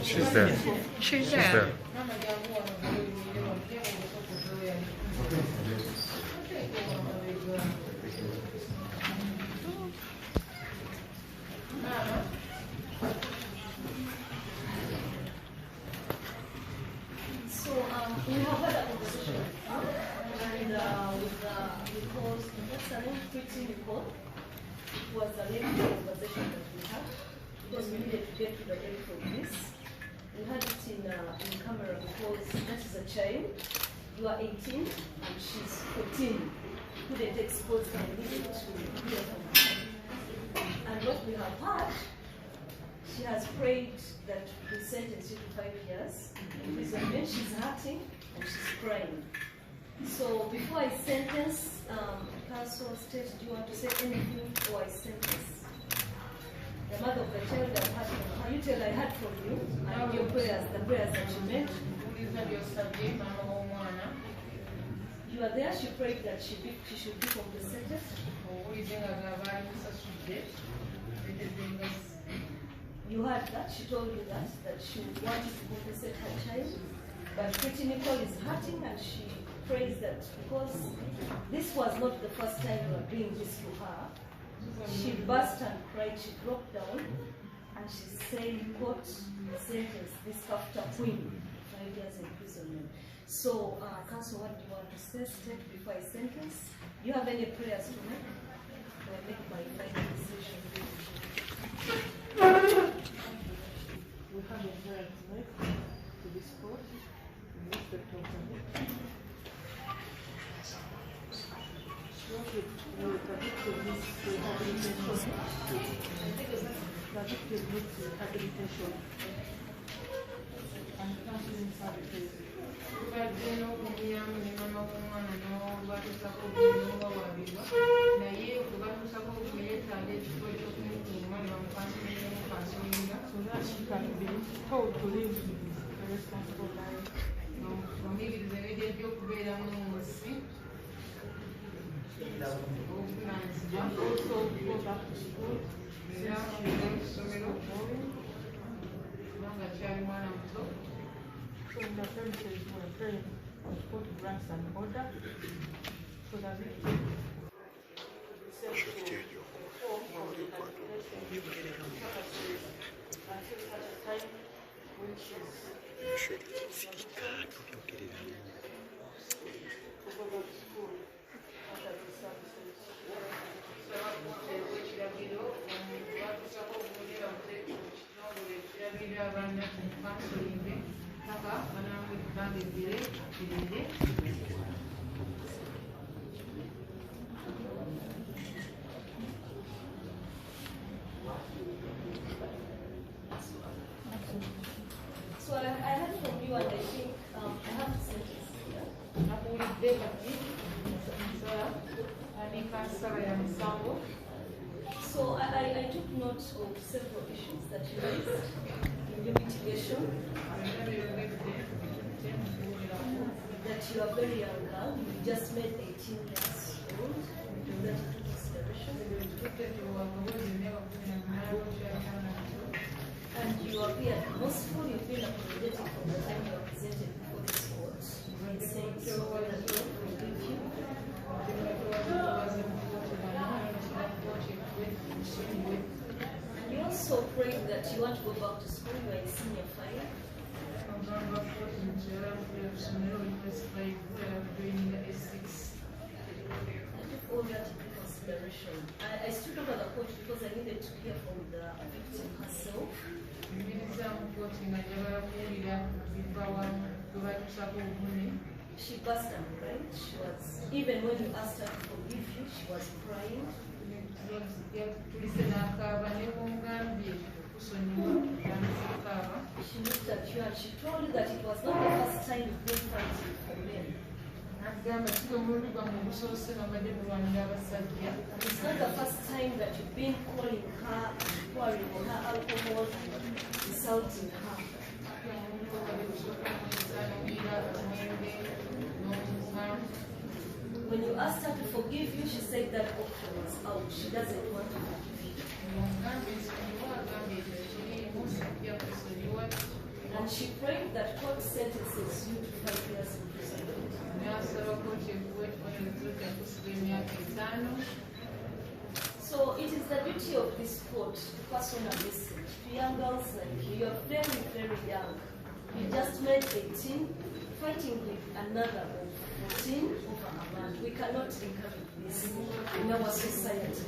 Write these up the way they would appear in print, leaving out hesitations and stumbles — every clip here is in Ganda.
She's there. She's there. So we have had a conversation and with Nicole's, what's her name? Pretty Nicole. It was a lengthy conversation that we had because we needed to get to the end of this. We had it in camera because that is a child. You are 18 and she's 14. Couldn't expose her, needed to hear from her. And what we have had, she has prayed that we sentence you to 5 years imprisonment. She's hurting and she's crying. So before I sentence, Council State, do you want to say anything before I sentence? The mother of the child that had from her, you tell I had from you, and your prayers, the prayers that you made. You are there, she prayed that she should be compensated. You heard that, she told you that she wanted to compensate her child. But Pretty Nicole is hurting and she prays that because this was not the first time you were doing this to her. She burst and cried, she broke down and she said, "Court sentence this Katfa queen 5 years imprisonment." So, Council, what do you want to say before I sentence? Do you have any prayers to make? I make my final decision. We have a prayer to make to this court in respect of rehabilitation and counseling services. So that she can be told to live a responsible life. And also go back to school. So in the premises we're praying for photographs and order so that we can be sent to until such a time when she's to go back to school after the services. So I heard from you and I think I have to sentence here. So I took note of several issues that you raised in your mitigation. that you are very young girl, you just made 18 years old, that into consideration, and you appear remorseful, you've been apologetic from the time you are presented before this court. You saying so that God forgive you. And you also prayed that you want to go back to school, you are in senior 5. All that into consideration. I stood over the court because I needed to hear from the victim herself. She burst and cried. She was, even when you asked her to forgive you, she was crying. She looked at you and she told you that it was not the first time you've been fighting for men. It's not the first time that you've been calling her, pouring on her alcohol, insulting her. When you asked her to forgive you, she said that option was out. She doesn't want to forgive you. And she prayed that court sentences you to 5 years in prison. So it is the duty of this court to pass on a message to young girls like you. You are very, very young. You just made 18, fighting with another of 14 over a man. We cannot encourage this in our society.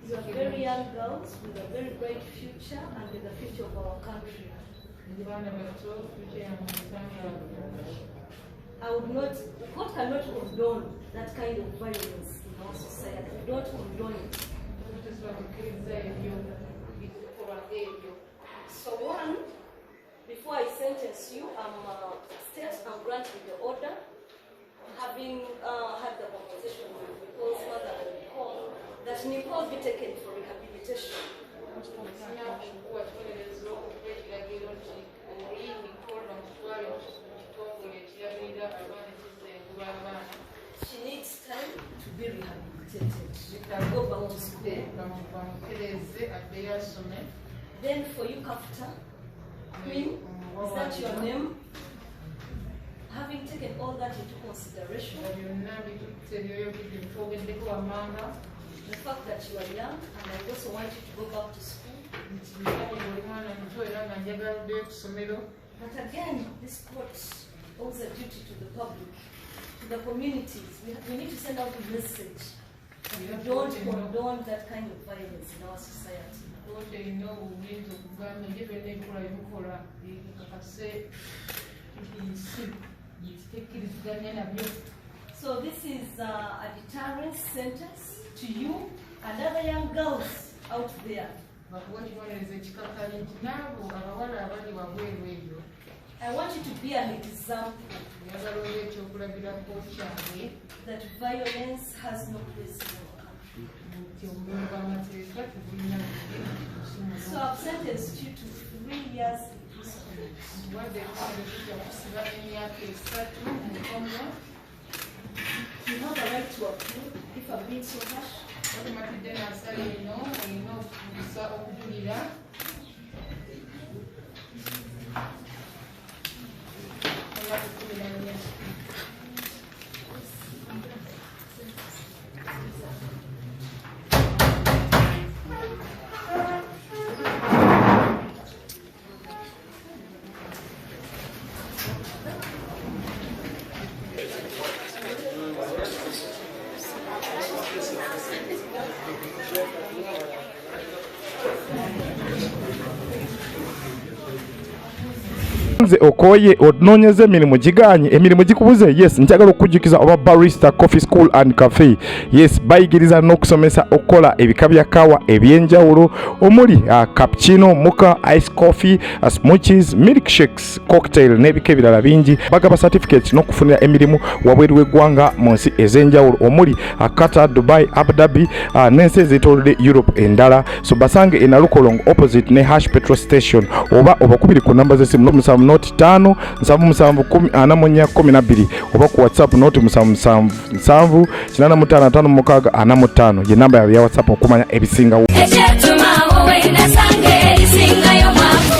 You are very young girls with a very bright future and with the future of our country. I would not, God cannot condone that kind of violence in our society. We don't condone it. So one, before I sentence you, I'm granting the order, having had the conversation with Nicole's mother and Nicole, that Nicole be taken for rehabilitation. She needs time to be rehabilitated. She can go back to school. Then for you, Katfa, Queen, is that your name? Having taken all that into consideration, the fact that you are young, and I also want you to go back to school. But again, this court owes a duty to the public, to the communities. We need to send out a message. We don't condone that kind of violence in our society. So this is a deterrent sentence to you and other young girls out there. I want you to be an example that violence has no place in our country. So I've sentenced you to 3 years imprisonment. You have a right to appeal if I'm being so harsh. nze okoye ononyeze emirimu giganye emirimu gikubuze yes njagala okujjukiza oba barista coffee school and cafe yes bayigiriza n'okusomesa okukola ebika bya kawa ebyenjawulo omuli cappuccino mocha ice coffee smoothies milkshakes cocktail n'ebika ebirala bingi bagaba certificate n'okufunira emirimu wabweru w'eggwanga mu nsi ez'enjawulo omuli Qatar, Dubai, Abu Dhabi n'ensi ez'etoolodde Europe endala so basange e Nalukolongo opposite ne Hash petrol station oba obakubiri ku namba z'essimu 05 777 oba ku WhatsApp 0777 855645 ye namba ya WhatsApp okumanya ebisingawo.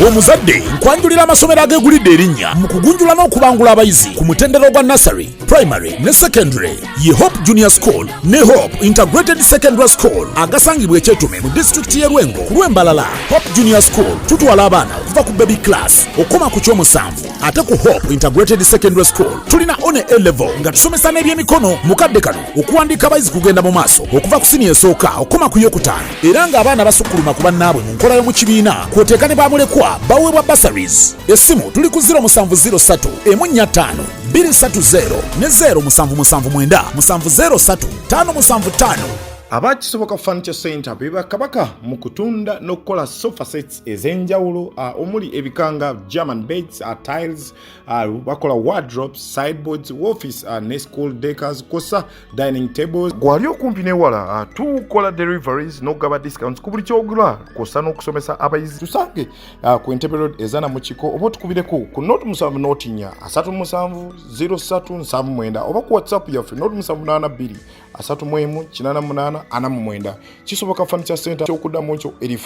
Omuzadde nkwanjulira amasomero agegulidde erinnya mu kugunjula n'okubangula abayizi ku mutendero gwa nursery, primary ne secondary ye Hope Junior School ne Hope Integrated Secondary School agasangibwa Ekyetume mu district y'e Lwengo ku Lwembalala. Hope Junior School tutwala abaana okuva ku baby class okoma ku kyomusanvu ate ku Hope Integrated Secondary School tulina one A level nga tusomesa n'ebyemikono mukadde kano okuwandiika abayizi kugenda mu maaso okuva ku senior esooka okoma ku yokutaano era ng'abaana basukkuluma ku bannaabwe mu nkola y'omu kibiina kwoteeka ne bamulekwa baweebwa bursaries. Essimu tuli ku 0703 145 230 ne 0779 703 575. Abakisoboka Furniture Center beba kabaka mu kutunda n'okukola sofa sets ez'enjawulo omuli ebikanga German beds, tiles, bakola wardrobes, sideboards, office ne school decors kosa dining tables. Gwali okumpi newala tukola deliveries n'okugaba discounts ku buli kyogula kosa n'okusomesa abayizi. Tusange ku Entebbe Road ezana mu kiko oba tukubireko ku 07 37 0379 oba ku WhatsApp yaffe 0782 318 88 ana mu mwenda. Kisoboka Furniture Center kyokuddamu ekyo erifa